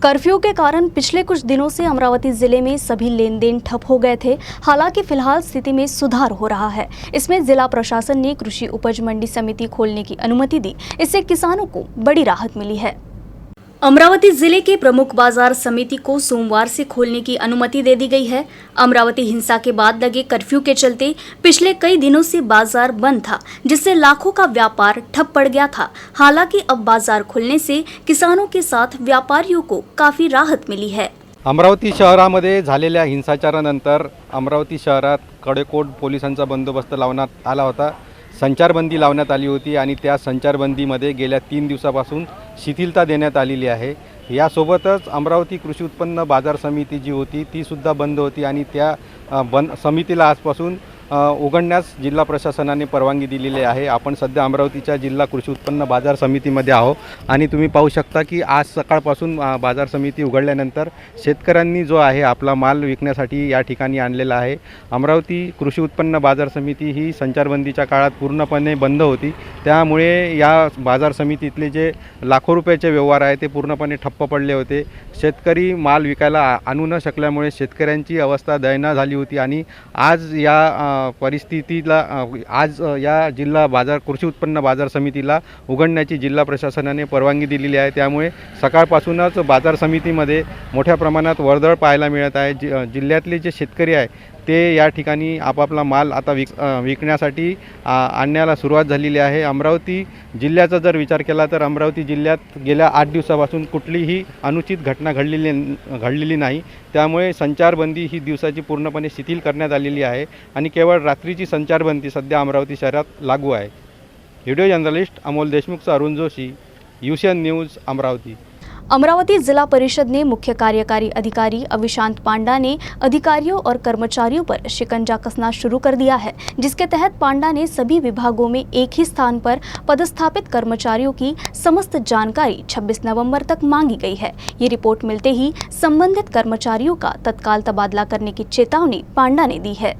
Curfew के कारण पिछले कुछ दिनों से अमरावती जिले में सभी लेन देन ठप हो गए थे। हालांकि फिलहाल स्थिति में सुधार हो रहा है। इसमें जिला प्रशासन ने कृषि उपज मंडी समिति खोलने की अनुमति दी। इससे किसानों को बड़ी राहत मिली है। अमरावती जिले के प्रमुख बाजार समिति को सोमवार से खोलने की अनुमति दे दी गई है। अमरावती हिंसा के बाद लगे कर्फ्यू के चलते पिछले कई दिनों से बाजार बंद था, जिससे लाखों का व्यापार ठप पड़ गया था। हालांकि अब बाजार खुलने से किसानों के साथ व्यापारियों को काफी राहत मिली है। अमरावती शहरामध्ये झालेल्या हिंसाचारानंतर अमरावती शहरात कडेकोट पोलिसांचा बंदोबस्त लावण्यात आला होता। संचारबंदी लावण्यात आली होती आणि त्या संचारबंदीमध्ये गेल्या 3 दिवसापासून शिथिलता देण्यात आलेली आहे। यासोबतच अमरावती कृषी उत्पन्न बाजार समिती जी होती ती सुद्धा बंद होती आणि त्या समितीला आजपासून उघडण्यास जिल्हा प्रशासनाने परवानगी दिलेली आहे। आपण सध्या अमरावतीच्या जिल्हा कृषी उत्पन्न बाजार समितीमध्ये आहोत आणि तुम्ही पाहू शकता की आज सकाळपासून बाजार समिती उघडल्यानंतर शेतकऱ्यांनी जो आहे आपला माल विकण्यासाठी या ठिकाणी आणलेला आहे। अमरावती कृषी उत्पन्न बाजार समिती ही संचारबंदीच्या काळात पूर्णपणे बंद होती, त्यामुळे या बाजार समितीतले जे लाखो रुपयाचे व्यवहार आहे ते पूर्णपणे ठप्प पडले होते। शेतकरी माल विकायला आणू न शकल्यामुळे शेतकऱ्यांची अवस्था दयनीय झाली होती आणि आज या परिस्थितीला आज या जिल्हा बाजार कृषी उत्पन्न बाजार समितीला उघडण्याची जिल्हा प्रशासनाने परवानगी दिलेली आहे। त्यामुळे सकाळपासूनच बाजार समितीमध्ये मोठ्या प्रमाणात वर्दळ पाहायला मिळत आहे। जिल्ह्यातले जे शेतकरी आहे ते या ठिकाणी आपापला माल आता विकण्यासाठी आणण्याला सुरुवात झालेली आहे। अमरावती जिल्ह्याचा जर विचार केला तर अमरावती जिल्ह्यात गेल्या 8 दिवसापासून कुठलीही अनुचित घटना घडलेली नाही। त्यामुळे संचारबंदी ही दिवसाची पूर्णपणे शिथिल करण्यात आलेली आहे आणि केवळ रात्रीची संचारबंदी सध्या अमरावती शहरात लागू आहे। व्हिडिओ जर्नलिस्ट अमोल देशमुखचा अरुण जोशी, UCN न्यूज़ अमरावती। अमरावती जिला परिषद ने मुख्य कार्यकारी अधिकारी अविशांत पांडा ने अधिकारियों और कर्मचारियों पर शिकंजा कसना शुरू कर दिया है, जिसके तहत पांडा ने सभी विभागों में एक ही स्थान पर पदस्थापित कर्मचारियों की समस्त जानकारी 26 नवंबर तक मांगी गई है। ये रिपोर्ट मिलते ही संबंधित कर्मचारियों का तत्काल तबादला करने की चेतावनी पांडा ने दी है।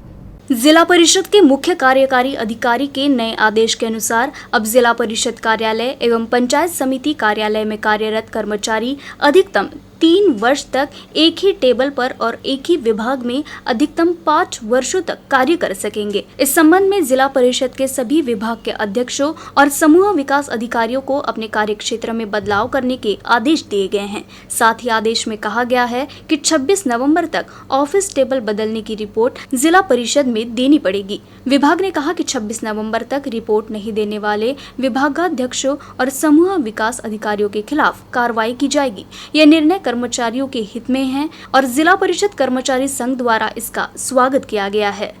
जिला परिषद के मुख्य कार्यकारी अधिकारी के नए आदेश के अनुसार अब जिला परिषद कार्यालय एवं पंचायत समिति कार्यालय में कार्यरत कर्मचारी अधिकतम 3 वर्ष तक एक ही टेबल पर और एक ही विभाग में अधिकतम 5 वर्षों तक कार्य कर सकेंगे। इस संबंध में जिला परिषद के सभी विभाग के अध्यक्षों और समूह विकास अधिकारियों को अपने कार्य क्षेत्र में बदलाव करने के आदेश दिए गए हैं। साथ ही आदेश में कहा गया है कि 26 नवंबर तक ऑफिस टेबल बदलने की रिपोर्ट जिला परिषद में देनी पड़ेगी। विभाग ने कहा कि 26 नवंबर तक रिपोर्ट नहीं देने वाले विभागाध्यक्षों और समूह विकास अधिकारियों के खिलाफ कार्रवाई की जाएगी। यह निर्णय कर्मचारियों के हित में है और जिला परिषद कर्मचारी संघ द्वारा इसका स्वागत किया गया है।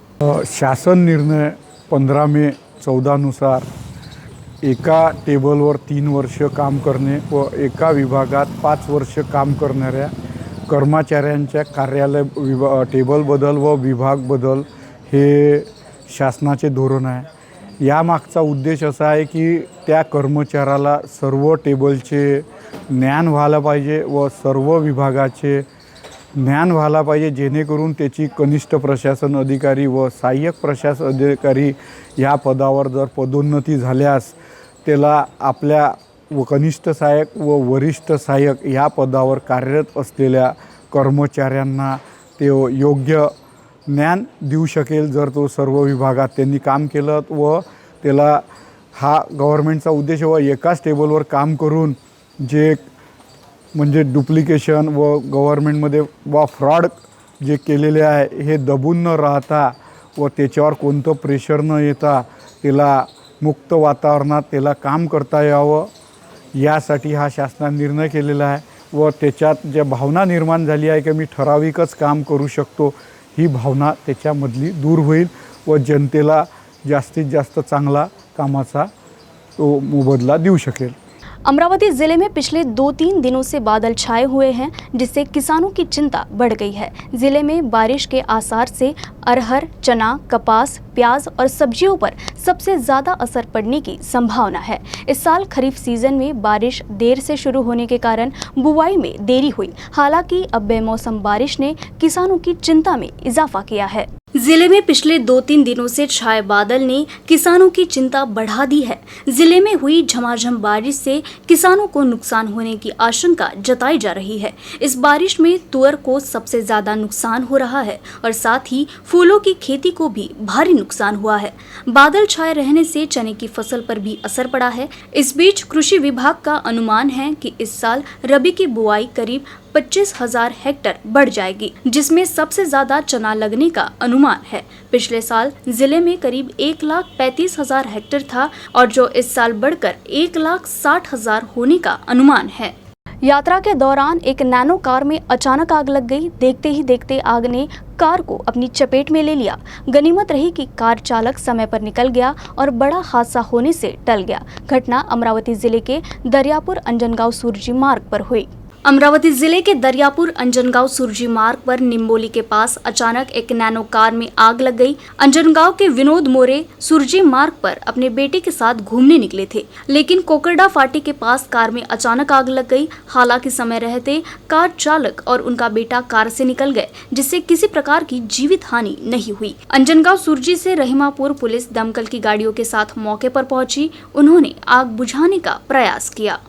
शासन निर्णय 15 मे 14 नुसार एका टेबलवर 3 वर्ष काम करणे व एका विभागात 5 वर्ष काम करणाऱ्या कर्मचाऱ्यांच्या कार्यालय टेबल बदल व विभाग बदल हे शासनाचे धोरण आहे। या मागचा उद्देश असा आहे की त्या कर्मचाऱ्याला सर्व टेबलचे ज्ञान व्हायला पाहिजे व सर्व विभागाचे ज्ञान व्हायला पाहिजे, जेणेकरून त्याची कनिष्ठ प्रशासन अधिकारी व सहाय्यक प्रशासन अधिकारी या पदावर जर पदोन्नती झाल्यास त्याला आपल्या कनिष्ठ सहाय्यक व वरिष्ठ सहाय्यक या पदावर कार्यरत असलेल्या कर्मचाऱ्यांना ते योग्य ज्ञान देऊ शकेल जर तो सर्व विभागात त्यांनी काम केलं व त्याला हा गव्हर्नमेंटचा उद्देश व एकाच टेबलवर काम करून जे म्हणजे डुप्लिकेशन व गव्हर्नमेंटमध्ये व फ्रॉड जे केलेले आहे हे दबून न राहता व त्याच्यावर कोणतं प्रेशर न येता त्याला मुक्त वातावरणात त्याला काम करता यावं यासाठी हा शासनाने निर्णय केलेला आहे व त्याच्यात ज्या भावना निर्माण झाली आहे की मी ठराविकच काम करू शकतो ही भावना त्याच्यामधली दूर होईल व जनतेला जास्तीत जास्त चांगला कामाचा तो मोबदला देऊ शकेल। अमरावती जिले में पिछले 2-3 दिनों से बादल छाए हुए हैं, जिससे किसानों की चिंता बढ़ गई है। जिले में बारिश के आसार से अरहर, चना, कपास, प्याज और सब्जियों पर सबसे ज़्यादा असर पड़ने की संभावना है। इस साल खरीफ सीजन में बारिश देर से शुरू होने के कारण बुवाई में देरी हुई। हालांकि अब बेमौसम बारिश ने किसानों की चिंता में इजाफा किया है। जिले में पिछले 2-3 दिनों से छाए बादल ने किसानों की चिंता बढ़ा दी है। जिले में हुई झमाझम बारिश से किसानों को नुकसान होने की आशंका जताई जा रही है। इस बारिश में तुअर को सबसे ज्यादा नुकसान हो रहा है और साथ ही फूलों की खेती को भी भारी नुकसान हुआ है। बादल छाए रहने से चने की फसल पर भी असर पड़ा है। इस बीच कृषि विभाग का अनुमान है कि इस साल रबी की बुआई करीब 25,000 हेक्टेयर बढ़ जाएगी, जिसमें सबसे ज्यादा चना लगने का अनुमान है। पिछले साल जिले में करीब 1,35,000 हेक्टेयर था और जो इस साल बढ़कर 1,60,000 होने का अनुमान है। यात्रा के दौरान एक नैनो कार में अचानक आग लग गई। देखते ही देखते आग ने कार को अपनी चपेट में ले लिया। गनीमत रही कि कार चालक समय पर निकल गया और बड़ा हादसा होने से टल गया। घटना अमरावती जिले के दरियापुर अंजनगांव सुरजी मार्ग पर हुई। अमरावती जिले के दरियापुर अंजनगांव सुरजी मार्ग पर निम्बोली के पास अचानक एक नैनो कार में आग लग गई। अंजनगांव के विनोद मोरे सुरजी मार्ग पर अपने बेटे के साथ घूमने निकले थे, लेकिन कोकरडा फाटी के पास कार में अचानक आग लग गई। हालांकि समय रहते कार चालक और उनका बेटा कार से निकल गए, जिससे किसी प्रकार की जीवित हानि नहीं हुई। अंजनगांव सुरजी से रहीमापुर पुलिस दमकल की गाड़ियों के साथ मौके पर पहुंची। उन्होंने आग बुझाने का प्रयास किया।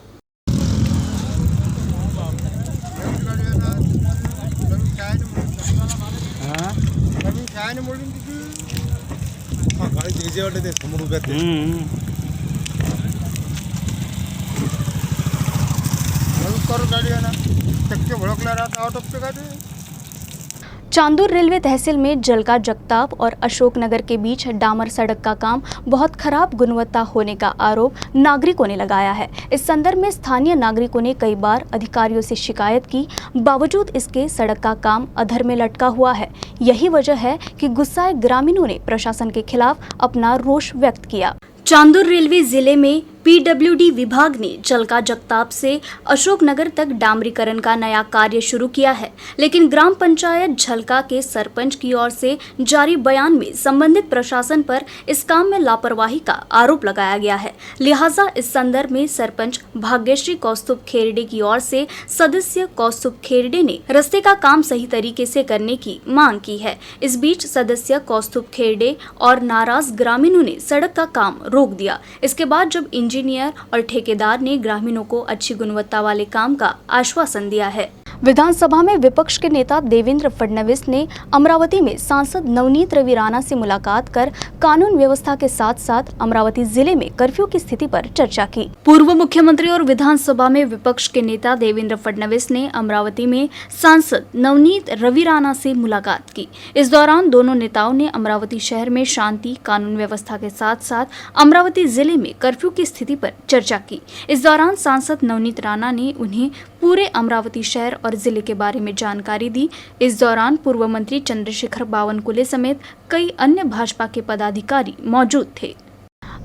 चांदूर रेलवे तहसील में जलका जगताप और अशोकनगर के बीच डामर सड़क का काम बहुत खराब गुणवत्ता होने का आरोप नागरिकों ने लगाया है। इस संदर्भ में स्थानीय नागरिकों ने कई बार अधिकारियों से शिकायत की, बावजूद इसके सड़क का काम अधर में लटका हुआ है। यही वजह है कि गुस्साए ग्रामीणों ने प्रशासन के खिलाफ अपना रोष व्यक्त किया। चांदूर रेलवे जिले में पीडब्ल्यूडी विभाग ने जलका जगताप से अशोकनगर तक डामरीकरण का नया कार्य शुरू किया है, लेकिन ग्राम पंचायत झलका के सरपंच की ओर से जारी बयान में संबंधित प्रशासन पर इस काम में लापरवाही का आरोप लगाया गया है। लिहाजा इस संदर्भ में सरपंच भाग्यश्री कौस्तुभ खेरडे की ओर से सदस्य कौस्तुभ खेरडे ने रास्ते का काम सही तरीके से करने की मांग की है। इस बीच सदस्य कौस्तुभ खेरडे और नाराज ग्रामीणों ने सड़क का काम रोक दिया। इसके बाद जब इंजीनियर और ठेकेदार ने ग्रामीणों को अच्छी गुणवत्ता वाले काम का आश्वासन दिया है। विधानसभा में विपक्ष के नेता देवेंद्र फडणवीस ने अमरावती में सांसद नवनीत रवि राणा से मुलाकात कर कानून व्यवस्था के साथ साथ अमरावती जिले में कर्फ्यू की स्थिति पर चर्चा की। पूर्व मुख्यमंत्री और विधानसभा में विपक्ष के नेता देवेंद्र फडणवीस ने अमरावती में सांसद नवनीत रवि राणा से मुलाकात की। इस दौरान दोनों नेताओं ने अमरावती शहर में शांति कानून व्यवस्था के साथ साथ अमरावती जिले में कर्फ्यू की स्थिति पर चर्चा की। इस दौरान सांसद नवनीत राणा ने उन्हें पूरे अमरावती शहर और जिले के बारे में जानकारी दी। इस दौरान पूर्व मंत्री चंद्रशेखर बावनकुले समेत कई अन्य भाजपा के पदाधिकारी मौजूद थे।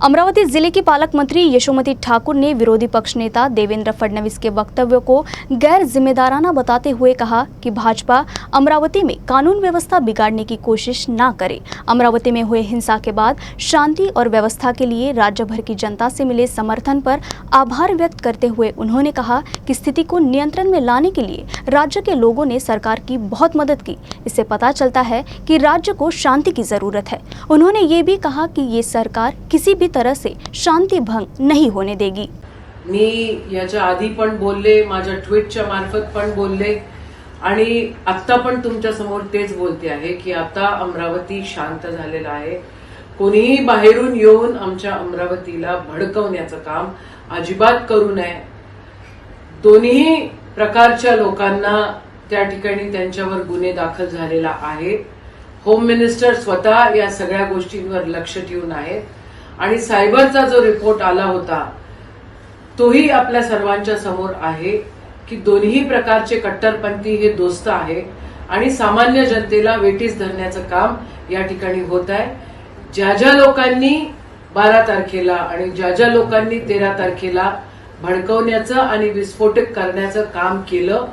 अमरावती जिले की पालक मंत्री यशोमती ठाकुर ने विरोधी पक्ष नेता देवेंद्र फडणवीस के वक्तव्य को गैर जिम्मेदाराना बताते हुए कहा कि भाजपा अमरावती में कानून व्यवस्था बिगाड़ने की कोशिश न करे। अमरावती में हुए हिंसा के बाद शांति और व्यवस्था के लिए राज्य भर की जनता से मिले समर्थन पर आभार व्यक्त करते हुए उन्होंने कहा कि स्थिति को नियंत्रण में लाने के लिए राज्य के लोगों ने सरकार की बहुत मदद की। इससे पता चलता है कि राज्य को शांति की जरूरत है। उन्होंने ये भी कहा कि ये सरकार किसी भी तरह से शांती भंग नहीं होने देगी। मी याच्या आधी पण बोलले, माझ्या ट्विटच्या मार्फत पण बोलले आणि आता पण तुमच्या समोर तेच बोलते आहे की आता अमरावती शांत झालेला आहे। कोणीही बाहेरून येऊन आमच्या अमरावतीला भडकवण्याचं काम अजिबात करू नये। दोन्ही प्रकारच्या लोकांना त्या ठिकाणी त्यांच्यावर गुन्हे दाखल झालेला आहे। होम मिनिस्टर स्वतः या सगळ्या गोष्टींवर लक्ष ठेवून आहेत आणि सायबरचा जो रिपोर्ट आला होता तोही आपल्या सर्वांच्या समोर आहे की दोन्ही प्रकारचे कट्टरपंथी हे दोस्त आहे आणि सामान्य जनतेला वेठीस धरण्याचं काम या ठिकाणी होत आहे। ज्या ज्या लोकांनी 12 तारखेला आणि ज्या ज्या लोकांनी 13 तारखेला भडकवण्याचं आणि विस्फोटक करण्याचं काम केलं,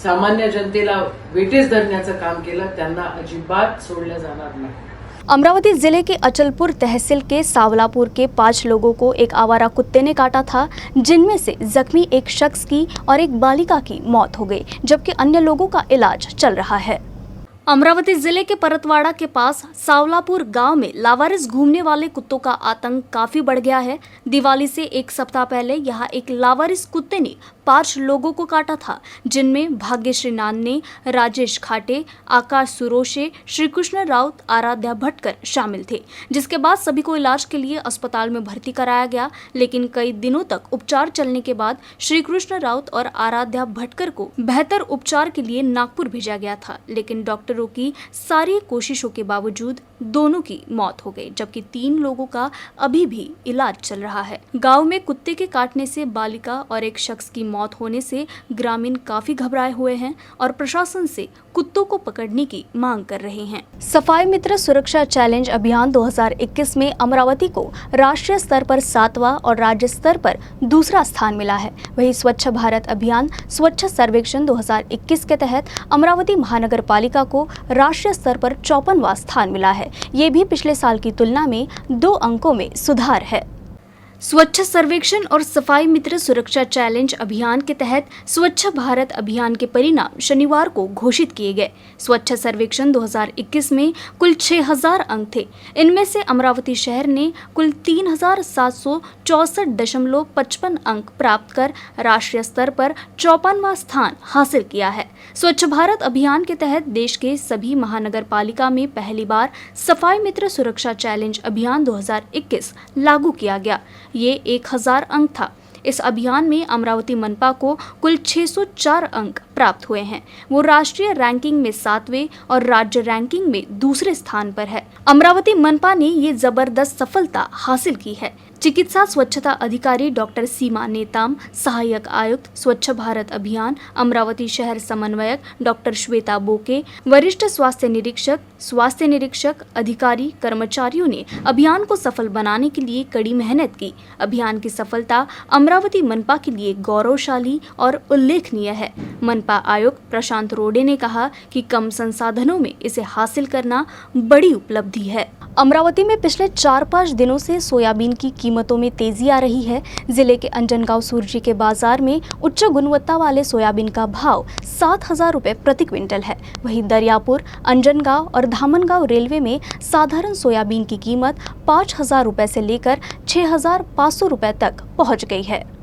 सामान्य जनतेला वेठीस धरण्याचं काम केलं, त्यांना अजिबात सोडलं जाणार नाही। अमरावती जिले के अचलपुर तहसील के सावलापुर के 5 लोगों को एक आवारा कुत्ते ने काटा था, जिनमें से जख्मी एक शख्स की और एक बालिका की मौत हो गई, जबकि अन्य लोगों का इलाज चल रहा है। अमरावती जिले के परतवाड़ा के पास सावलापुर गांव में लावारिस घूमने वाले कुत्तों का आतंक काफी बढ़ गया है। दिवाली से एक सप्ताह पहले यहां एक लावारिस कुत्ते ने 5 लोगों को काटा था, जिनमें भाग्यश्री नान्ने, राजेश खाटे, आकाश सुरोशे, श्रीकृष्ण राउत, आराध्या भटकर शामिल थे। जिसके बाद सभी को इलाज के लिए अस्पताल में भर्ती कराया गया, लेकिन कई दिनों तक उपचार चलने के बाद श्रीकृष्ण राउत और आराध्या भटकर को बेहतर उपचार के लिए नागपुर भेजा गया था, लेकिन डॉक्टरों की सारी कोशिशों के बावजूद दोनों की मौत हो गई, जबकि 3 लोगों का अभी भी इलाज चल रहा है। गांव में कुत्ते के काटने से बालिका और एक शख्स की मौत होने से ग्रामीण काफी घबराए हुए हैं और प्रशासन से कुत्तों को पकड़ने की मांग कर रहे हैं। सफाई मित्र सुरक्षा चैलेंज अभियान 2021 में अमरावती को राष्ट्रीय स्तर पर 7वां और राज्य स्तर पर दूसरा स्थान मिला है। वहीं स्वच्छ भारत अभियान स्वच्छ सर्वेक्षण 2021 के तहत अमरावती महानगर पालिका को राष्ट्रीय स्तर पर 54वां स्थान मिला है। ये भी पिछले साल की तुलना में 2 अंकों में सुधार है। स्वच्छ सर्वेक्षण और सफाई मित्र सुरक्षा चैलेंज अभियान के तहत स्वच्छ भारत अभियान के परिणाम शनिवार को घोषित किए गए। स्वच्छ सर्वेक्षण 2021 में कुल 6000 अंक थे। इनमें से अमरावती शहर ने कुल 3764.55 अंक प्राप्त कर राष्ट्रीय स्तर पर 54वां स्थान हासिल किया है। स्वच्छ भारत अभियान के तहत देश के सभी महानगर पालिका में पहली बार सफाई मित्र सुरक्षा चैलेंज अभियान 2021 लागू किया गया। ये 1000 अंक था। इस अभियान में अमरावती मनपा को कुल 604 अंक प्राप्त हुए हैं। वो राष्ट्रीय रैंकिंग में 7वें और राज्य रैंकिंग में दूसरे स्थान पर है। अमरावती मनपा ने ये जबरदस्त सफलता हासिल की है। चिकित्सा स्वच्छता अधिकारी डॉक्टर सीमा नेताम, सहायक आयुक्त स्वच्छ भारत अभियान अमरावती शहर समन्वयक डॉक्टर श्वेता बोके, वरिष्ठ स्वास्थ्य निरीक्षक, अधिकारी, कर्मचारियों ने अभियान को सफल बनाने के लिए कड़ी मेहनत की। अभियान की सफलता अमरावती मनपा के लिए गौरवशाली और उल्लेखनीय है। मनपा आयुक्त प्रशांत रोडे ने कहा कि कम संसाधनों में इसे हासिल करना बड़ी उपलब्धि है। अमरावती में पिछले 4-5 दिनों से सोयाबीन की कीमतों में तेजी आ रही है। जिले के अंजनगांव सूरजी के बाजार में उच्च गुणवत्ता वाले सोयाबीन का भाव 7000 रुपये प्रति क्विंटल है। वहीं दरियापुर, अंजनगांव और धामनगांव रेलवे में साधारण सोयाबीन की कीमत 5000 रुपये से लेकर 6500 रुपये तक पहुंच गई है।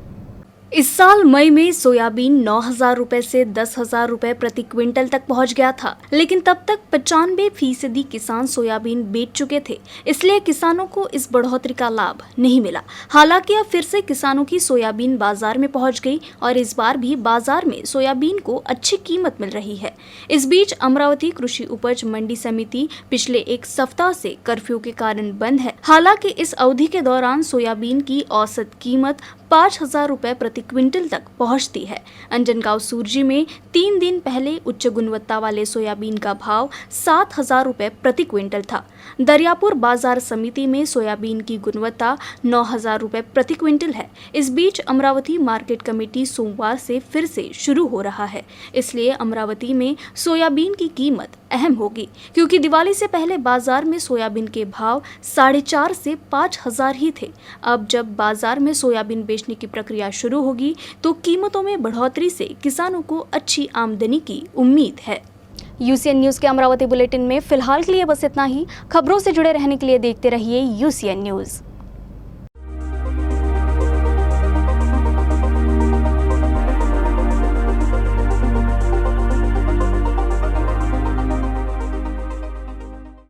इस साल मई में सोयाबीन 9000 रुपये से 10000 रुपये प्रति क्विंटल तक पहुंच गया था, लेकिन तब तक 95% किसान सोयाबीन बेच चुके थे, इसलिए किसानों को इस बढ़ोतरी का लाभ नहीं मिला। हालांकि अब फिर से किसानों की सोयाबीन बाजार में पहुंच गई और इस बार भी बाजार में सोयाबीन को अच्छी कीमत मिल रही है। इस बीच अमरावती कृषि उपज मंडी समिति पिछले 1 सप्ताह से कर्फ्यू के कारण बंद है। हालांकि इस अवधि के दौरान सोयाबीन की औसत कीमत 5000 रुपये प्रति क्विंटल तक पहुंचती है। अंजनगांव सूरजी में 3 दिन पहले उच्च गुणवत्ता वाले सोयाबीन का भाव 7000 रुपये प्रति क्विंटल था। दरियापुर बाजार समिति में सोयाबीन की गुणवत्ता 9000 रुपये प्रति क्विंटल है। इस बीच अमरावती मार्केट कमेटी सोमवार से फिर से शुरू हो रहा है, इसलिए अमरावती में सोयाबीन की कीमत अहम होगी, क्योंकि दिवाली से पहले बाजार में सोयाबीन के भाव 4.5 से 5000 ही थे। अब जब बाजार में सोयाबीन बेचने की प्रक्रिया शुरू होगी तो कीमतों में बढ़ोतरी से किसानों को अच्छी आमदनी की उम्मीद है। यूसीएन न्यूज़ के अमरावती बुलेटिन में फिलहाल के लिए बस इतना ही। खबरों से जुड़े रहने के लिए देखते रहिए यूसीएन न्यूज़।